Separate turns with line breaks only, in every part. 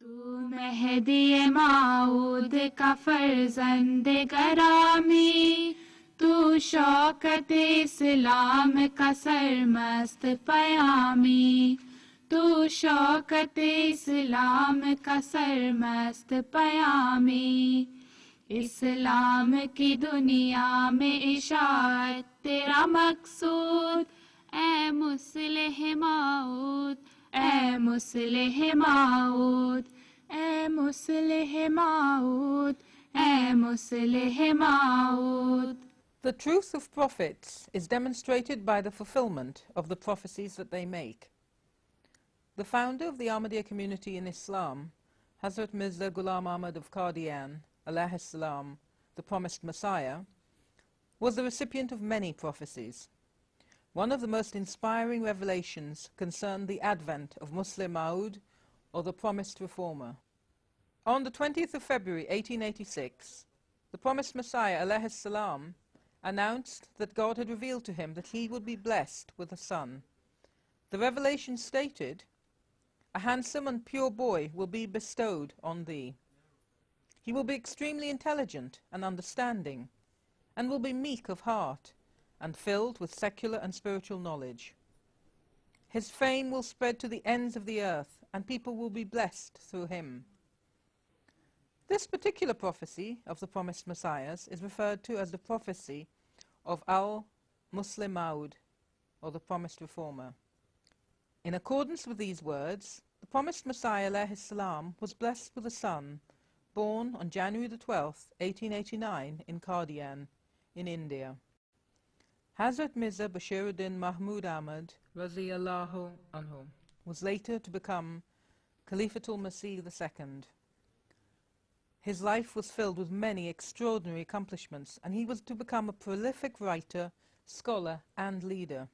तू मेहदी माऊद का फर्जंद गरामी, तू शौकत इस्लाम का सरमस्त पयामी, तू शौकत इस्लाम का सरमस्त पयामी। इस्लाम की दुनिया में इशाअत तेरा मकसूद, ए मुस्लिह माऊद, ए मुस्लिह माऊद, ए मुस्लिह माऊद, ए मुस्लिह माऊद।
The truth of prophets is demonstrated by the fulfillment of the prophecies that they make. The founder of the Ahmadiyya community in Islam, Hazrat Mirza Ghulam Ahmad of Qadian, alayhi salam, the promised Messiah, was the recipient of many prophecies. One of the most inspiring revelations concerned the advent of Musleh Mauod, or the promised reformer. On the 20th of February 1886, the promised Messiah alayhi salam announced that God had revealed to him that he would be blessed with a son. The revelation stated, "A handsome and pure boy will be bestowed on thee. He will be extremely intelligent and understanding, and will be meek of heart, and filled with secular and spiritual knowledge. His fame will spread to the ends of the earth, and people will be blessed through him." This particular prophecy of the promised Messiahs is referred to as the prophecy of Musleh Mauod, or the promised reformer. In accordance with these words, the promised Messiah alayhi salam was blessed with a son, born on January the 12th, 1889 in Qadian, in India. Hazrat Mirza Bashiruddin Mahmud Ahmad Radiyallahu anhu was later to become Khalifatul Masih II. His life was filled with many extraordinary accomplishments, and he was to become a prolific writer, scholar and leader.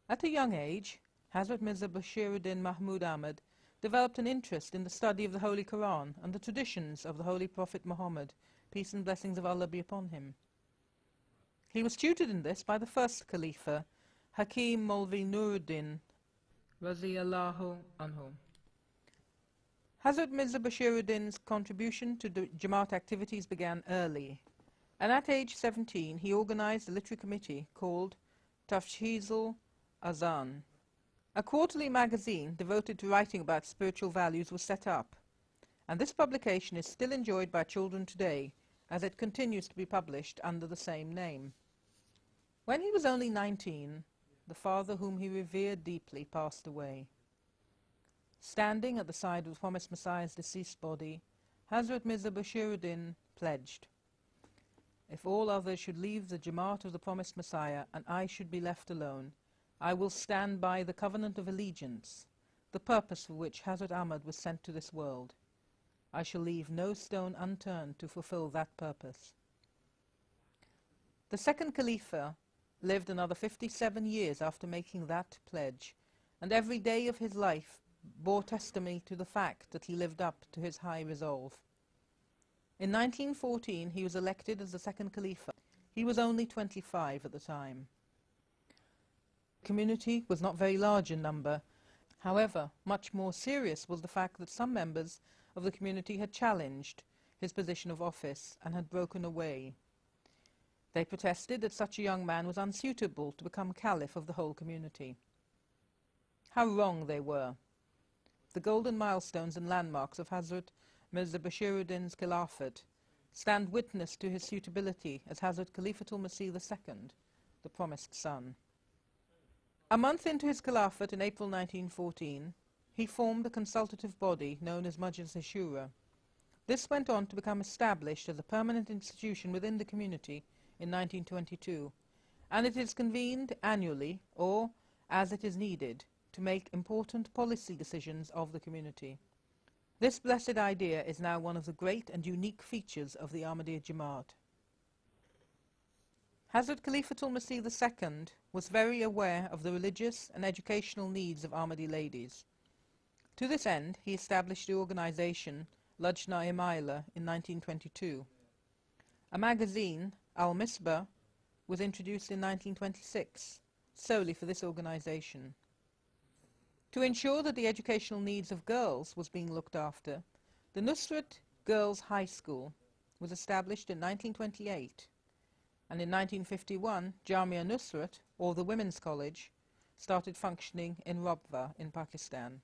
At a young age, Hazrat Mirza Bashiruddin Mahmud Ahmad developed an interest in the study of the Holy Quran and the traditions of the Holy Prophet Muhammad, peace and blessings of Allah be upon him. He was tutored in this by the first Khalifa, Hakim Maulvi Nuruddin Radiyallahu anhu. Hazrat Mirza Bashiruddin's contribution to the Jamaat activities began early, and at age 17 he organized a literary committee called Tafshizul Azan. A quarterly magazine devoted to writing about spiritual values was set up, and this publication is still enjoyed by children today, as it continues to be published under the same name. When he was only 19, the father whom he revered deeply passed away. Standing at the side of the promised Messiah's deceased body, Hazrat Mirza Bashiruddin pledged, "If all others should leave the Jamaat of the promised Messiah and I should be left alone, I will stand by the covenant of allegiance, the purpose for which Hazrat Ahmad was sent to this world. I shall leave no stone unturned to fulfill that purpose." The second Khalifa lived another 57 years after making that pledge, and every day of his life bore testimony to the fact that he lived up to his high resolve. In 1914 he was elected as the second Khalifa. He was only 25 at the time. The community was not very large in number. However, much more serious was the fact that some members of the community had challenged his position of office and had broken away. They protested that such a young man was unsuitable to become Caliph of the whole community. How wrong they were. The golden milestones and landmarks of Hazrat Mirza Bashiruddin's Khilafat stand witness to his suitability as Hazrat Khalifatul Masih II, the promised son. A month into his Khilafat in April 1914, he formed a consultative body known as Musleh IIra. This went on to become established as a permanent institution within the community in 1922, and it is convened annually or as it is needed to make important policy decisions of the community. This blessed idea is now one of the great and unique features of the Ahmadiyya Jamaat. Hazrat Khalifatul Masih II was very aware of the religious and educational needs of Ahmadi ladies. To this end, he established the organization Lajna-e-Maila in 1922. A magazine, Al-Misbah, was introduced in 1926, solely for this organization. To ensure that the educational needs of girls was being looked after, The Nusrat Girls' High School was established in 1928, and in 1951 Jamia Nusrat, or the Women's College, started functioning in Rabwa in Pakistan.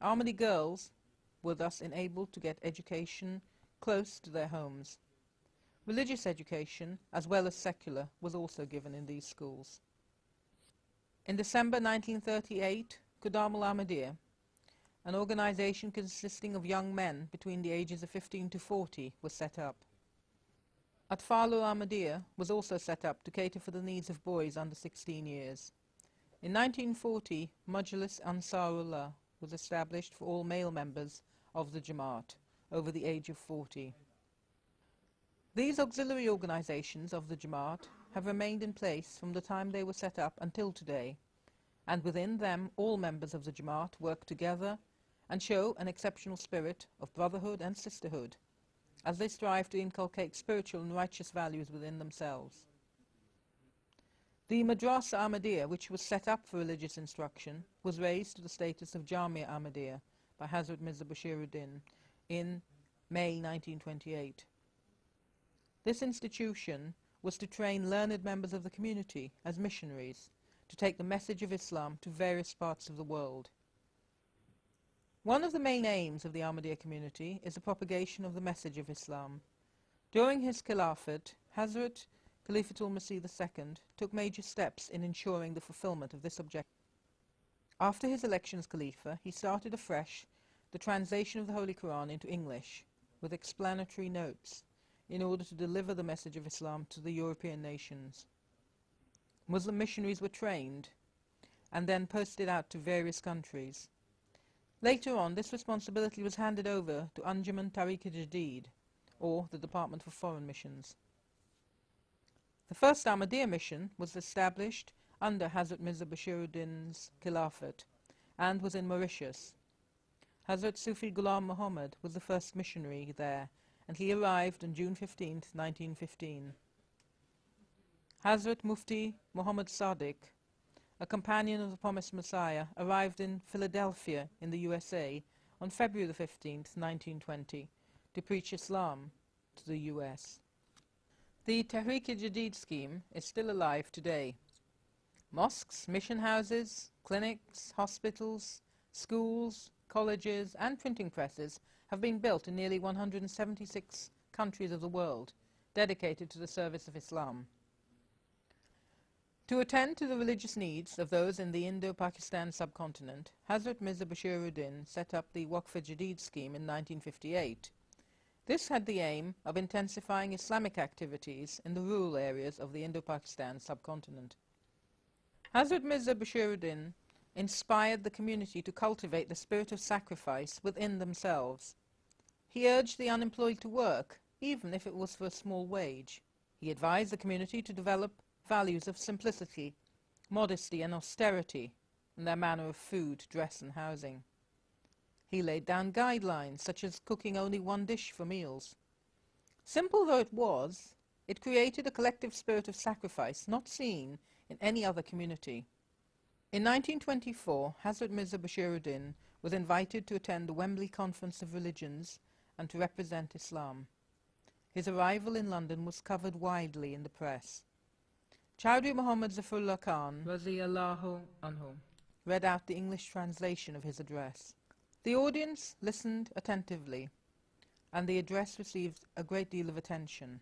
Ahmadi girls were thus enabled to get education close to their homes. Religious education, as well as secular, was also given in these schools. In December 1938, Qudam al-Ahmadiyya, an organization consisting of young men between the ages of 15 to 40, was set up. Atfal al-Ahmadiyya was also set up to cater for the needs of boys under 16 years. In 1940, Majlis Ansarullah was established for all male members of the Jamaat over the age of 40. These auxiliary organizations of the Jamaat have remained in place from the time they were set up until today, and within them all members of the Jamaat work together and show an exceptional spirit of brotherhood and sisterhood, as they strive to inculcate spiritual and righteous values within themselves. The Madrasa Ahmadiyya, which was set up for religious instruction, was raised to the status of Jamia Ahmadiyya by Hazrat Mirza Bashiruddin in May 1928. This institution was to train learned members of the community as missionaries to take the message of Islam to various parts of the world. One of the main aims of the Ahmadiyya community is the propagation of the message of Islam. During his Khilafat, Hadhrat Khalifatul Masih II took major steps in ensuring the fulfillment of this objective. After his election as Khalifa, he started afresh the translation of the Holy Quran into English with explanatory notes in order to deliver the message of Islam to the European nations. Muslim missionaries were trained and then posted out to various countries. Later on, this responsibility was handed over to Anjuman Tariq-e-Jadid, or the Department for Foreign Missions. The first Ahmadiyya mission was established under Hazrat Mirza Bashiruddin's Khilafat and was in Mauritius. Hazrat Sufi Ghulam Muhammad was the first missionary there, and he arrived on June 15, 1915. Hazrat Mufti Muhammad Sadiq, a companion of the Promised Messiah, arrived in Philadelphia in the USA on February 15, 1920, to preach Islam to the US. The Tahrik-e-Jadid scheme is still alive today. Mosques, mission houses, clinics, hospitals, schools, colleges and printing presses have been built in nearly 176 countries of the world, dedicated to the service of Islam. To attend to the religious needs of those in the Indo-Pakistan subcontinent, Hazrat Mirza Bashiruddin set up the Waqf-e-Jadid scheme in 1958. This had the aim of intensifying Islamic activities in the rural areas of the Indo-Pakistan subcontinent. Hazrat Mirza Bashiruddin inspired the community to cultivate the spirit of sacrifice within themselves. He urged the unemployed to work, even if it was for a small wage. He advised the community to develop values of simplicity, modesty and austerity in their manner of food, dress and housing. He laid down guidelines such as cooking only one dish for meals. Simple though it was, it created a collective spirit of sacrifice not seen in any other community. In 1924, Hazrat Mirza Bashiruddin was invited to attend the Wembley Conference of Religions and to represent Islam. His arrival in London was covered widely in the press. Chaudhry Muhammad Zafrullah Khan Radiyallahu anhu read out the English translation of his address. The audience listened attentively, and the address received a great deal of attention.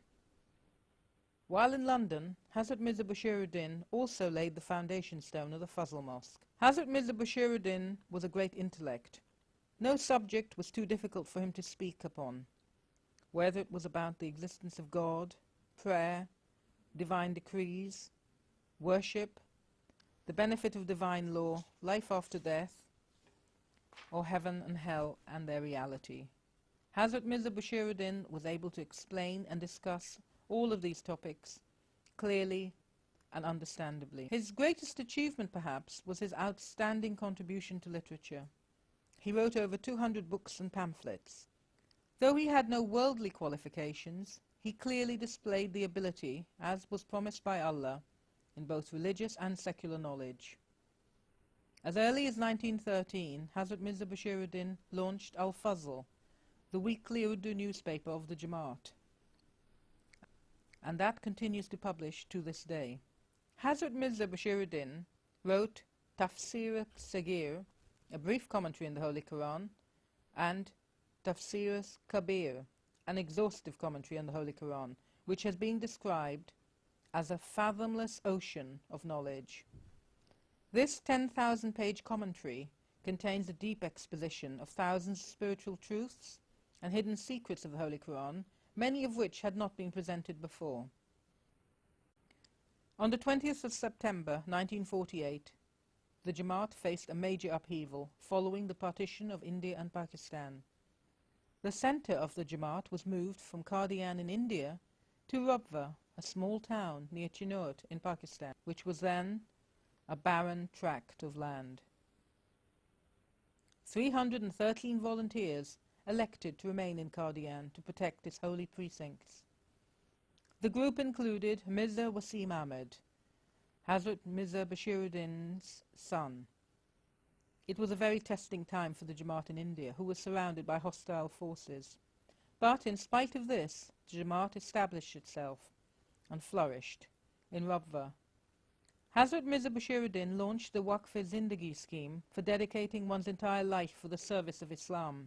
While in London, Hazrat Mirza Bashiruddin also laid the foundation stone of the Fazl Mosque. Hazrat Mirza Bashiruddin was a great intellect. No subject was too difficult for him to speak upon, whether it was about the existence of God, prayer, divine decrees, worship, the benefit of divine law, life after death, or heaven and hell and their reality. Hazrat Mirza Bashiruddin was able to explain and discuss all of these topics clearly and understandably. His greatest achievement, perhaps, was his outstanding contribution to literature. He wrote over 200 books and pamphlets. Though he had no worldly qualifications, he clearly displayed the ability, as was promised by Allah, in both religious and secular knowledge. As early as 1913, Hazrat Mirza Bashiruddin launched Al-Fazl, the weekly Urdu newspaper of the Jamaat, and that continues to publish to this day. Hazrat Mirza Bashiruddin wrote Tafsir Sagir, a brief commentary in the Holy Quran, and Tafsir Kabir, an exhaustive commentary on the Holy Quran, which has been described as a fathomless ocean of knowledge. This 10,000-page commentary contains a deep exposition of thousands of spiritual truths and hidden secrets of the Holy Quran, many of which had not been presented before. On the 20th of September 1948, the Jamaat faced a major upheaval following the partition of India and Pakistan. The centre of the Jamaat was moved from Qadian in India to Rabwa, a small town near Chinot in Pakistan, which was then a barren tract of land. 313 volunteers elected to remain in Qadian to protect its holy precincts. The group included Mirza Wasim Ahmed, Hazrat Mirza Bashiruddin's son. It was a very testing time for the Jamaat in India, who was surrounded by hostile forces. But in spite of this, the Jamaat established itself and flourished in Rabwa. Hazrat Mirza Bashiruddin launched the Waqf-e-Zindagi scheme for dedicating one's entire life for the service of Islam.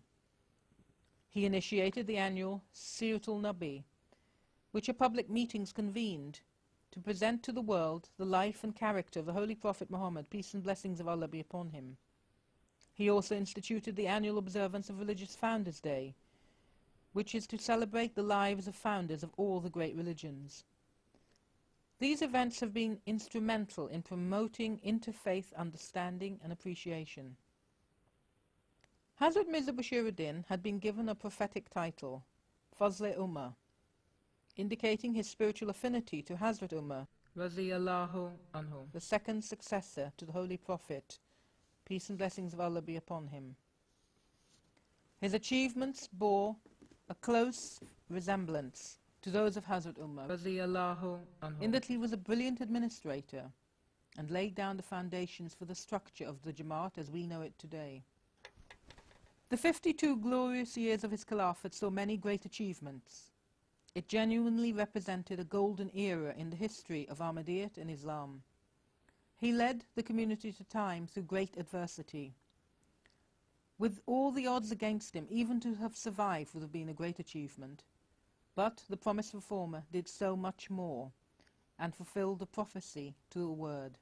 He initiated the annual Siratul Nabi, which are public meetings convened to present to the world the life and character of the Holy Prophet Muhammad, peace and blessings of Allah be upon him. He also instituted the annual observance of Religious Founders' Day, which is to celebrate the lives of founders of all the great religions. These events have been instrumental in promoting interfaith understanding and appreciation. Hazrat Mirza Bashiruddin had been given a prophetic title, Fazl-e Ummah, indicating his spiritual affinity to Hazrat Umar, Radiyallahu anhu, the second successor to the Holy Prophet, peace and blessings of Allah be upon him. His achievements bore a close resemblance to those of Hazrat Umar, Radiyallahu anhu, in that he was a brilliant administrator and laid down the foundations for the structure of the Jamaat as we know it today. The 52 glorious years of his Khilafat saw many great achievements. It genuinely represented a golden era in the history of Ahmadiyyat and Islam. He led the community to time through great adversity. With all the odds against him, even to have survived would have been a great achievement. But the promised reformer did so much more and fulfilled the prophecy to a word.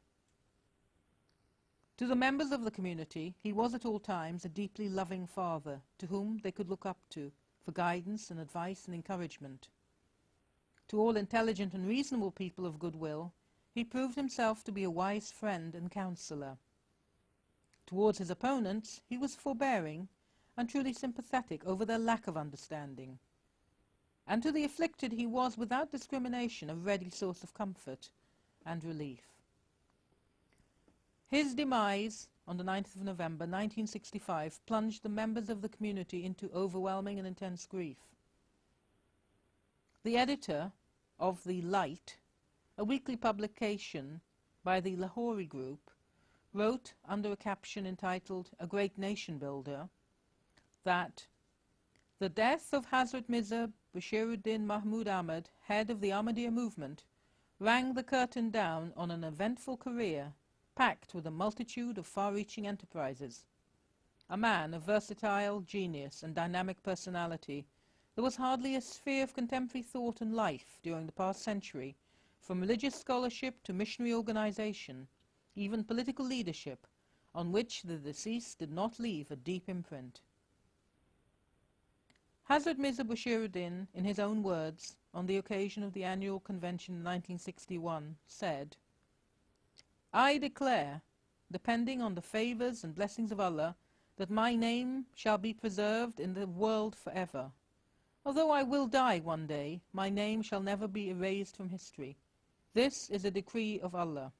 To the members of the community, he was at all times a deeply loving father to whom they could look up to for guidance and advice and encouragement. To all intelligent and reasonable people of goodwill, he proved himself to be a wise friend and counsellor. Towards his opponents, he was forbearing and truly sympathetic over their lack of understanding. And to the afflicted he was, without discrimination, a ready source of comfort and relief. His demise on the 9th of November 1965 plunged the members of the community into overwhelming and intense grief. The editor of The Light, a weekly publication by the Lahori group, wrote under a caption entitled A Great Nation Builder that the death of Hazrat Mirza Bashiruddin Mahmud Ahmad, head of the Ahmadiyya movement, rang the curtain down on an eventful career packed with a multitude of far-reaching enterprises. A man of versatile genius and dynamic personality, there was hardly a sphere of contemporary thought and life during the past century, from religious scholarship to missionary organization, even political leadership, on which the deceased did not leave a deep imprint. Hazrat Mirza Bashiruddin, in his own words, on the occasion of the annual convention in 1961, said, "I declare, depending on the favours and blessings of Allah, that my name shall be preserved in the world forever. Although I will die one day, my name shall never be erased from history. This is a decree of Allah."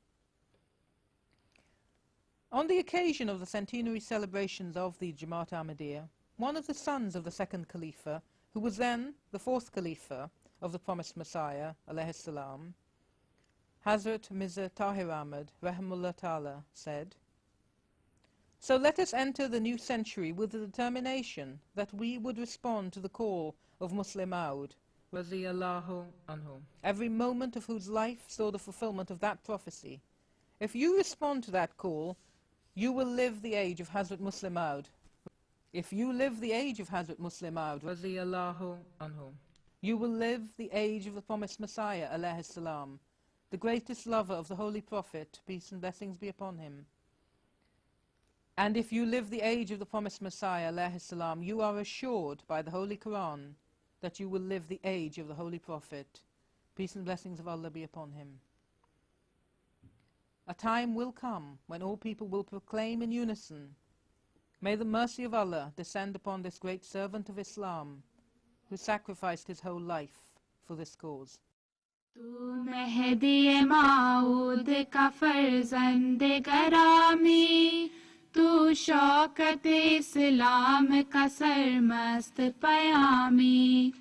On the occasion of the centenary celebrations of the Jamaat Ahmadiyya, one of the sons of the second Khalifa, who was then the fourth Khalifa of the promised Messiah, alayhi salam, Hazrat Mirza Tahir Ahmad, rahimahullah ta'ala, said, So let us enter the new century with the determination that we would respond to the call of Musleh Mauod radiyallahu anhu, every moment of whose life saw the fulfillment of that prophecy. If you respond to that call, you will live the age of Hadhrat Musleh Mauod. If you live the age of Hadhrat Musleh Mauod radiyallahu anhu, you will live the age of the promised Messiah alayhi salam, the greatest lover of the Holy Prophet, peace and blessings be upon him. And if you live the age of the promised Messiah alayhi salam, you are assured by the Holy Quran that you will live the age of the Holy Prophet, peace and blessings of Allah be upon him. A time will come when all people will proclaim in unison, "May the mercy of Allah descend upon this great servant of Islam, who sacrificed his whole life for this cause."
Tu Mehdi Maud ka farzand garami, tu shaukat Islam ka sarmast payami,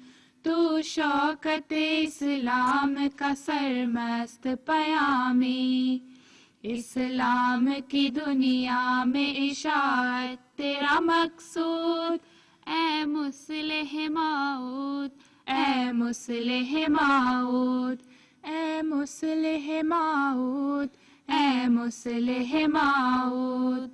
tu shaukat Islam ka sarmast payami. اسلام کی دنیا میں اشاعت تیرا مقصود، اے مصلح ماؤد، اے مصلح ماؤد، اے مصلح ماؤد، اے مصلح ماؤد.